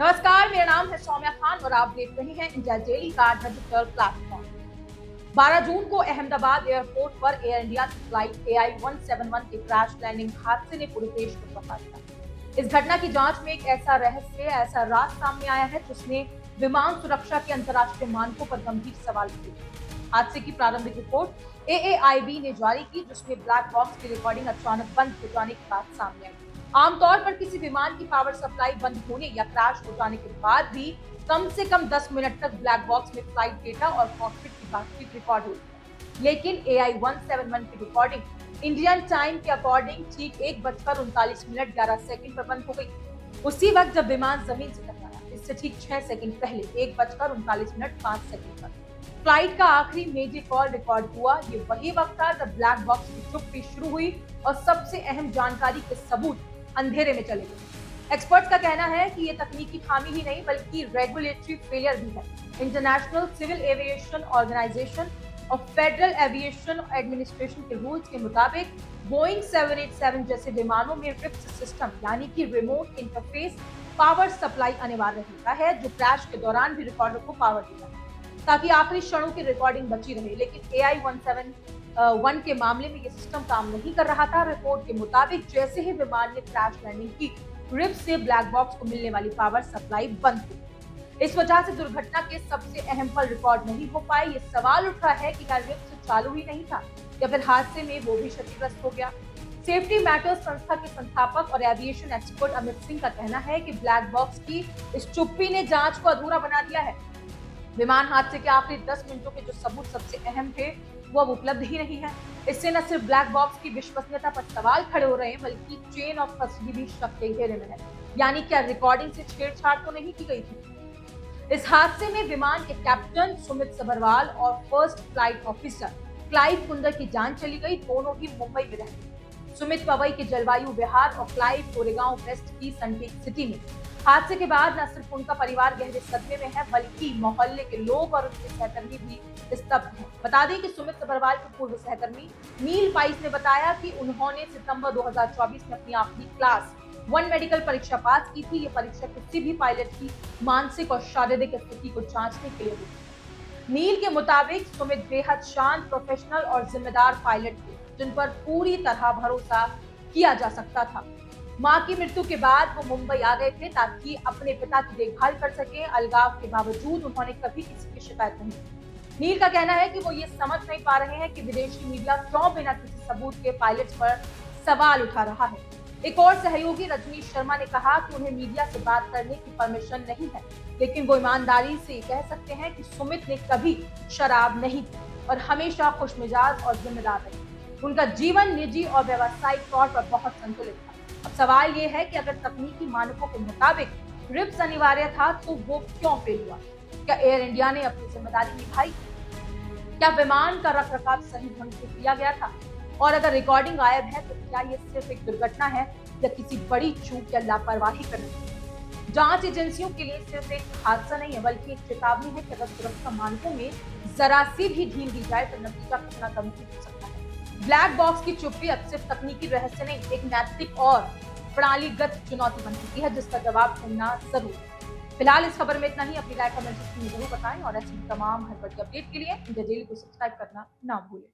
नमस्कार, मेरा नाम है सौम्या खान और आप देख रहे हैं इंडिया डेली का डिजिटल प्लेटफॉर्म। 12 जून को अहमदाबाद एयरपोर्ट पर एयर इंडिया की फ्लाइट AI-171 के क्रैश लैंडिंग हादसे ने पूरे देश को चौंका दिया। इस घटना की जांच में एक ऐसा राज सामने आया है जिसने विमान सुरक्षा के अंतर्राष्ट्रीय मानकों पर गंभीर सवाल उठाए। हादसे की प्रारंभिक रिपोर्ट AAIB ने जारी की, जिसमें ब्लैक बॉक्स की रिकॉर्डिंग अचानक बंद हो जाने की बात सामने आई। आमतौर पर किसी विमान की पावर सप्लाई बंद होने या क्रैश हो जाने के बाद भी कम से कम 10 मिनट तक ब्लैक बॉक्स में फ्लाइट डेटा और कॉकपिट की बातचीत रिकॉर्ड होती है। लेकिन AI-171 की रिकॉर्डिंग इंडियन टाइम के अकॉर्डिंग ठीक 1:39 पर बंद हो गई। उसी वक्त जब विमान जमीन से टकराया, इससे ठीक 6 सेकंड पहले 1:39 पर फ्लाइट का आखिरी मेजर कॉल रिकॉर्ड हुआ। ये वही वक्त था जब ब्लैक बॉक्स की चुप्पी शुरू हुई और सबसे अहम जानकारी के सबूत अंधेरे में चले गए। एक्सपर्ट्स का कहना है कि ये तकनीकी खामी ही नहीं बल्कि रेगुलेटरी फेलियर भी है। इंटरनेशनल सिविल एविएशन ऑर्गेनाइजेशन और फेडरल एविएशन एडमिनिस्ट्रेशन के रूल्स के मुताबिक बोइंग 787 जैसे विमानों में रिप्स सिस्टम यानी कि रिमोट इंटरफेस पावर सप्लाई अनिवार्य होता है, जो क्रैश के दौरान भी रिकॉर्डर को पावर देता है ताकि आखिरी क्षणों की रिकॉर्डिंग बची रहे। लेकिन AI-171 के मामले में ये सिस्टम काम नहीं कर रहा था। रिपोर्ट के मुताबिक जैसे ही विमान ने क्रैश लैंडिंग की, रिब से ब्लैक बॉक्स को मिलने वाली पावर सप्लाई बंद हुई। इस वजह से दुर्घटना के सबसे अहम पल रिकॉर्ड नहीं हो पाए। ये सवाल उठा है कि क्या रिब से चालू ही नहीं था या फिर हादसे में वो भी क्षतिग्रस्त हो गया। सेफ्टी मैटर्स संस्था के संस्थापक और एविएशन एक्सपर्ट अमित सिंह का कहना है कि ब्लैक बॉक्स की इस चुप्पी ने जांच को अधूरा बना दिया है। विमान हादसे के आखिरी 10 मिनटों के जो सबूत सबसे अहम थे वो अब उपलब्ध ही नहीं है। इससे न सिर्फ ब्लैक बॉक्स की विश्वसनीयता पर सवाल खड़े हो रहे हैं बल्कि चेन ऑफ कस्टडी भी शक के घेरे में है। यानी क्या रिकॉर्डिंग से छेड़छाड़ तो नहीं की गई थी। इस हादसे में विमान के कैप्टन सुमित सबरवाल और first flight officer Clive Kunder की जान चली गई। दोनों ही मुंबई में रहते हैं। सुमित पवई के जलवायु विहार और क्लाइव कोरेगांव वेस्ट की सनटेक सिटी में। हादसे के बाद न सिर्फ उनका परिवार गहरे सदमे में है बल्कि मोहल्ले के लोग और उनके सहकर्मी भी स्तब्ध हैं। बता दें कि सुमित सबरवाल के पूर्व सहकर्मी नील पाइस ने बताया कि उन्होंने सितंबर 2024 में अपनी आखिरी क्लास 1 मेडिकल परीक्षा पास की थी। ये परीक्षा किसी भी पायलट की मानसिक और शारीरिक स्थिति को जांचने के लिए हुई थी। नील के मुताबिक सुमित बेहद शांत, प्रोफेशनल और जिम्मेदार पायलट थे जिन पर पूरी तरह भरोसा किया जा सकता था। मां की मृत्यु के बाद वो मुंबई आ गए थे ताकि अपने पिता की देखभाल कर सके। अलगाव के बावजूद उन्होंने कभी किसी की शिकायत नहीं की। नील का कहना है कि वो ये समझ नहीं पा रहे हैं कि विदेशी मीडिया क्यों बिना किसी सबूत के पायलट्स पर सवाल उठा रहा है। एक और सहयोगी रजनीश शर्मा ने कहा कि उन्हें मीडिया से बात करने की परमिशन नहीं है, लेकिन वो ईमानदारी से कह सकते हैं कि सुमित ने कभी शराब नहीं पी और हमेशा खुशमिजाज और जिम्मेदार रहे। उनका जीवन निजी और व्यावसायिक तौर पर बहुत संतुलित था। अब सवाल ये है कि अगर तकनीकी मानकों के मुताबिक रिब्स अनिवार्य था तो वो क्यों फेल हुआ? क्या एयर इंडिया ने अपनी जिम्मेदारी निभाई? क्या विमान का रखरखाव सही ढंग से किया गया था? और अगर रिकॉर्डिंग गायब है तो क्या ये सिर्फ एक दुर्घटना है या किसी बड़ी चूक या लापरवाही करने? जांच एजेंसियों के लिए सिर्फ एक हादसा नहीं है बल्कि एक चेतावनी है कि अगर सुरक्षा मानकों में जरा सी भी ढील दी जाए तो नतीजा कितना गंभीर हो सकता है। ब्लैक बॉक्स की चुप्पी अब सिर्फ तकनीकी रहस्य नहीं, एक नैतिक और प्रणालीगत चुनौती बन चुकी है जिसका जवाब ढूंढना जरूरी है। फिलहाल इस खबर में इतना ही। अपनी राय कमेंट सेक्शन में जरूर बताएं और ऐसी तमाम हर बड़ी अपडेट के लिए इंडिया डेली को सब्सक्राइब करना ना भूलें।